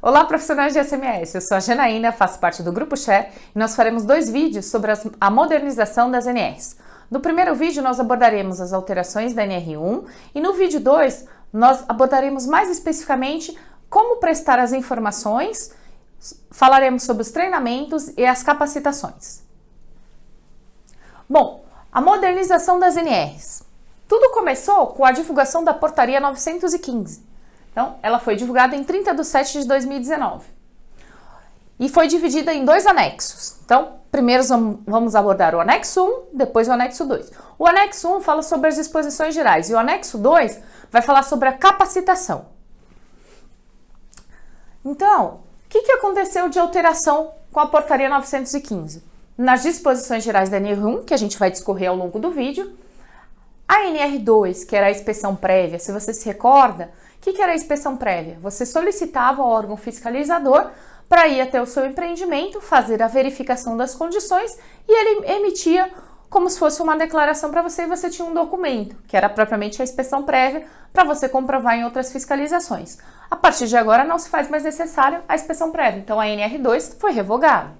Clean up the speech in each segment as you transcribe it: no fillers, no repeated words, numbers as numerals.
Olá, profissionais de SMS, eu sou a Janaína, faço parte do Grupo Share e nós faremos 2 vídeos sobre a modernização das NRs. No primeiro vídeo, nós abordaremos as alterações da NR1 e no vídeo 2, nós abordaremos mais especificamente como prestar as informações, falaremos sobre os treinamentos e as capacitações. Bom, a modernização das NRs. Tudo começou com a divulgação da Portaria 915. Então, ela foi divulgada em 30 de setembro de 2019 e foi dividida em 2 anexos. Então, primeiro vamos abordar o anexo 1, depois o anexo 2. O anexo 1 fala sobre as disposições gerais e o anexo 2 vai falar sobre a capacitação. Então, o que aconteceu de alteração com a Portaria 915? Nas disposições gerais da NR1, que a gente vai discorrer ao longo do vídeo, a NR2, que era a inspeção prévia, se você se recorda, o que era a inspeção prévia? Você solicitava ao órgão fiscalizador para ir até o seu empreendimento, fazer a verificação das condições e ele emitia como se fosse uma declaração para você e você tinha um documento, que era propriamente a inspeção prévia, para você comprovar em outras fiscalizações. A partir de agora não se faz mais necessário a inspeção prévia, então a NR2 foi revogada.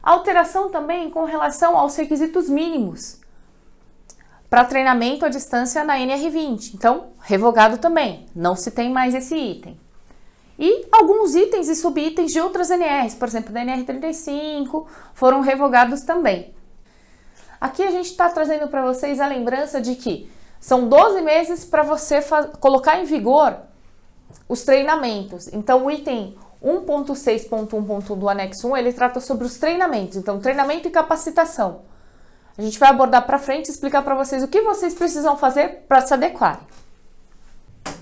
A alteração também com relação aos requisitos mínimos para treinamento à distância na NR20. Então, revogado também, não se tem mais esse item. E alguns itens e subitens de outras NRs, por exemplo, da NR35, foram revogados também. Aqui a gente está trazendo para vocês a lembrança de que são 12 meses para você colocar em vigor os treinamentos. Então, o item 1.6.1.1 do anexo 1, ele trata sobre os treinamentos. Então, treinamento e capacitação. A gente vai abordar para frente e explicar para vocês o que vocês precisam fazer para se adequarem.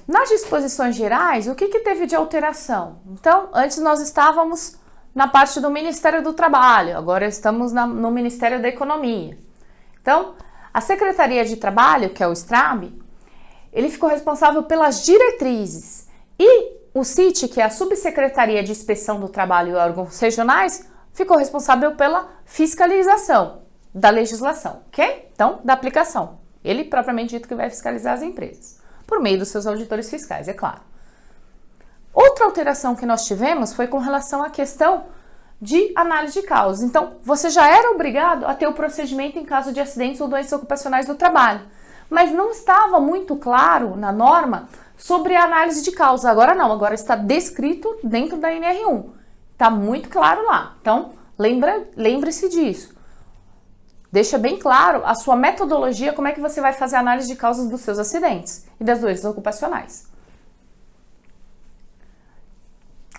Nas disposições gerais, o que teve de alteração? Então, antes nós estávamos na parte do Ministério do Trabalho, agora estamos no Ministério da Economia. Então, a Secretaria de Trabalho, que é o STRAB, ele ficou responsável pelas diretrizes e o CIT, que é a Subsecretaria de Inspeção do Trabalho e órgãos regionais, ficou responsável pela fiscalização da legislação, ok? Então, da aplicação. Ele, propriamente dito, que vai fiscalizar as empresas, por meio dos seus auditores fiscais, é claro. Outra alteração que nós tivemos foi com relação à questão de análise de causas. Então, você já era obrigado a ter o procedimento em caso de acidentes ou doenças ocupacionais do trabalho, mas não estava muito claro na norma sobre a análise de causa. Agora não, agora está descrito dentro da NR1. Está muito claro lá. Então, lembre-se disso. Deixa bem claro a sua metodologia, como é que você vai fazer a análise de causas dos seus acidentes e das doenças ocupacionais.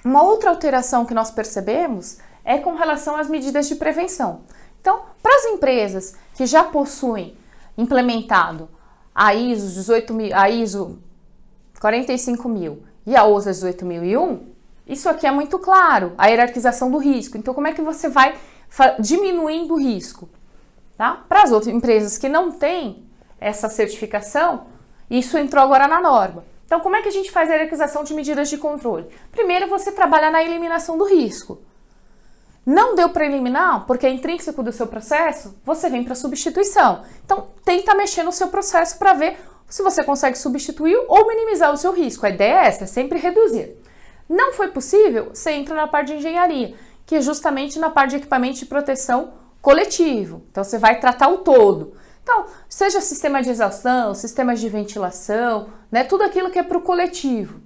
Uma outra alteração que nós percebemos é com relação às medidas de prevenção. Então, para as empresas que já possuem implementado a ISO 45000 e a OSA 18001, isso aqui é muito claro, a hierarquização do risco. Então, como é que você vai diminuindo o risco? Tá? Para as outras empresas que não têm essa certificação, isso entrou agora na norma. Então, como é que a gente faz a hierarquização de medidas de controle? Primeiro, você trabalha na eliminação do risco. Não deu para eliminar, porque é intrínseco do seu processo, você vem para substituição. Então, tenta mexer no seu processo para ver se você consegue substituir ou minimizar o seu risco. A ideia é essa, é sempre reduzir. Não foi possível, você entra na parte de engenharia, que é justamente na parte de equipamento de proteção coletivo. Então, você vai tratar o todo. Então, seja sistema de exaustão, sistemas de ventilação, né, tudo aquilo que é para o coletivo,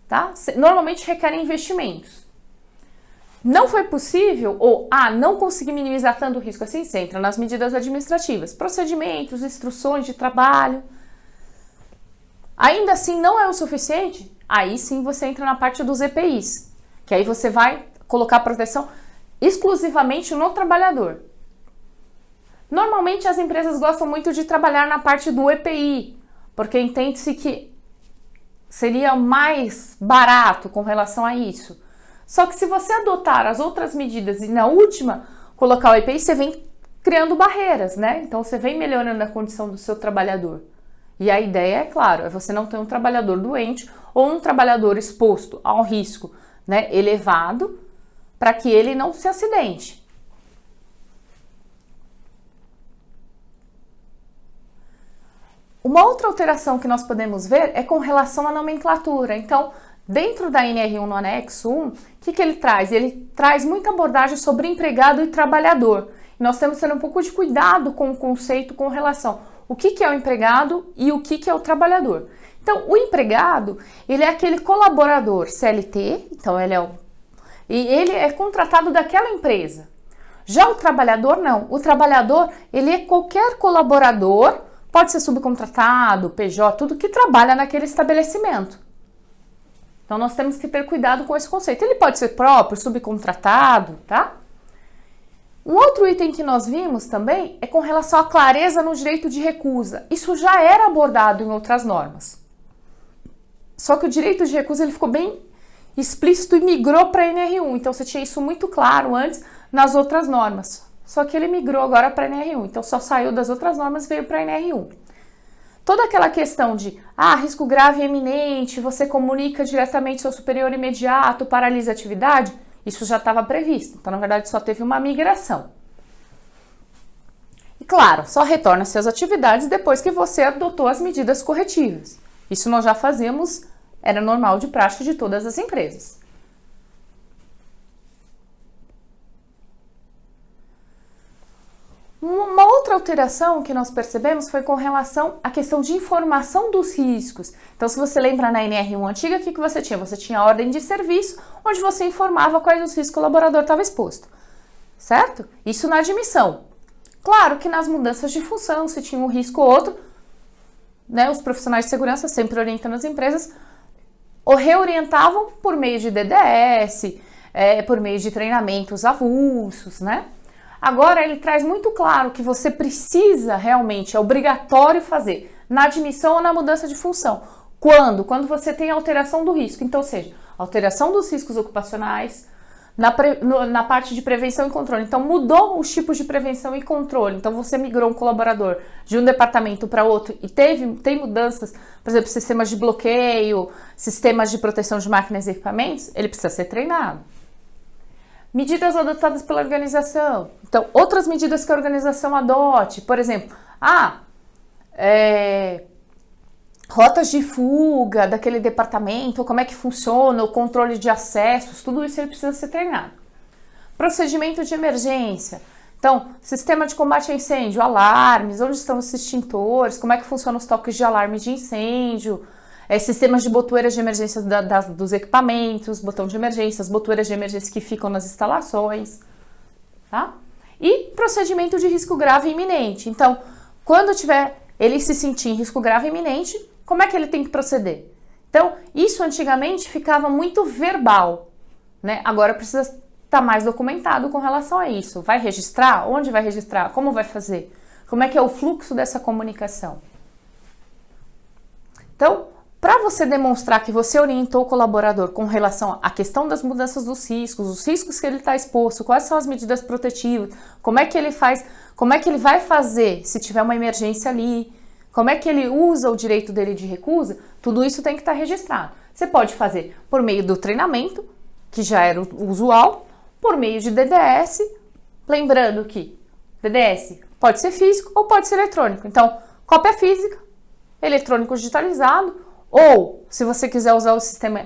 tá? Normalmente requerem investimentos. Não foi possível, ou não consegui minimizar tanto o risco assim, você entra nas medidas administrativas, procedimentos, instruções de trabalho. Ainda assim não é o suficiente, aí sim você entra na parte dos EPIs, que aí você vai colocar proteção exclusivamente no trabalhador. Normalmente as empresas gostam muito de trabalhar na parte do EPI, porque entende-se que seria mais barato com relação a isso. Só que se você adotar as outras medidas e na última colocar o EPI, você vem criando barreiras, né? Então você vem melhorando a condição do seu trabalhador. E a ideia, é claro, é você não ter um trabalhador doente ou um trabalhador exposto a um risco, né, elevado, para que ele não se acidente. Uma outra alteração que nós podemos ver é com relação à nomenclatura. Então, Dentro da NR1 no anexo 1, o que ele traz? Ele traz muita abordagem sobre empregado e trabalhador. E nós temos que ter um pouco de cuidado com o conceito com relação o que é o empregado e o que é o trabalhador. Então, o empregado, ele é aquele colaborador CLT, então ele é contratado daquela empresa. Já o trabalhador, não. O trabalhador, ele é qualquer colaborador, pode ser subcontratado, PJ, tudo que trabalha naquele estabelecimento. Então, nós temos que ter cuidado com esse conceito. Ele pode ser próprio, subcontratado, tá? Um outro item que nós vimos também é com relação à clareza no direito de recusa. Isso já era abordado em outras normas. Só que o direito de recusa ele ficou bem explícito e migrou para a NR1. Então, você tinha isso muito claro antes nas outras normas. Só que ele migrou agora para a NR1. Então, só saiu das outras normas e veio para a NR1. Toda aquela questão de risco grave e eminente, você comunica diretamente seu superior imediato, paralisa a atividade, isso já estava previsto. Então, na verdade, só teve uma migração. E claro, só retorna às suas atividades depois que você adotou as medidas corretivas. Isso nós já fazemos, era normal de prática de todas as empresas. Uma outra alteração que nós percebemos foi com relação à questão de informação dos riscos. Então, se você lembra na NR1 antiga, o que você tinha? Você tinha a ordem de serviço, onde você informava quais os riscos que o colaborador estava exposto, certo? Isso na admissão. Claro que nas mudanças de função, se tinha um risco ou outro, né, os profissionais de segurança, sempre orientando as empresas, ou reorientavam por meio de DDS, por meio de treinamentos avulsos, né? Agora ele traz muito claro que você precisa realmente, é obrigatório fazer na admissão ou na mudança de função. Quando? Quando você tem alteração do risco. Então, seja, alteração dos riscos ocupacionais, na parte de prevenção e controle. Então, mudou os tipos de prevenção e controle. Então, você migrou um colaborador de um departamento para outro e tem mudanças, por exemplo, sistemas de bloqueio, sistemas de proteção de máquinas e equipamentos, ele precisa ser treinado. Medidas adotadas pela organização. Então, outras medidas que a organização adote. Por exemplo, rotas de fuga daquele departamento, como é que funciona, o controle de acessos, tudo isso ele precisa ser treinado. Procedimento de emergência. Então, sistema de combate a incêndio, alarmes, onde estão os extintores, como é que funcionam os toques de alarme de incêndio, sistemas de botoeiras de emergência dos equipamentos, botão de emergência, as botoeiras de emergência que ficam nas instalações, tá? E procedimento de risco grave e iminente. Então, quando ele se sentir em risco grave e iminente, como é que ele tem que proceder? Então, isso antigamente ficava muito verbal, né? Agora precisa estar mais documentado com relação a isso. Vai registrar? Onde vai registrar? Como vai fazer? Como é que é o fluxo dessa comunicação? Então, para você demonstrar que você orientou o colaborador com relação à questão das mudanças dos riscos, os riscos que ele está exposto, quais são as medidas protetivas, como é que ele faz, como é que ele vai fazer se tiver uma emergência ali, como é que ele usa o direito dele de recusa, tudo isso tem que estar registrado. Você pode fazer por meio do treinamento, que já era o usual, por meio de DDS, lembrando que DDS pode ser físico ou pode ser eletrônico. Então, cópia física, eletrônico digitalizado, ou, se você quiser usar o sistema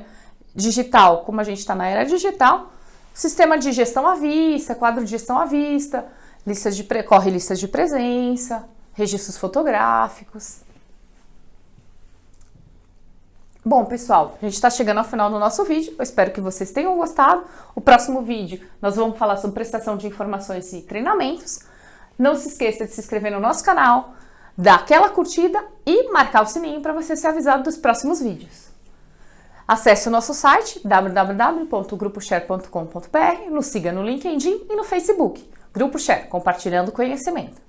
digital, como a gente está na era digital, sistema de gestão à vista, quadro de gestão à vista, corre listas de presença, registros fotográficos. Bom, pessoal, a gente está chegando ao final do nosso vídeo. Eu espero que vocês tenham gostado. O próximo vídeo nós vamos falar sobre prestação de informações e treinamentos. Não se esqueça de se inscrever no nosso canal, dar aquela curtida e marcar o sininho para você ser avisado dos próximos vídeos. Acesse o nosso site www.gruposhare.com.br, nos siga no LinkedIn e no Facebook. Grupo Share, compartilhando conhecimento.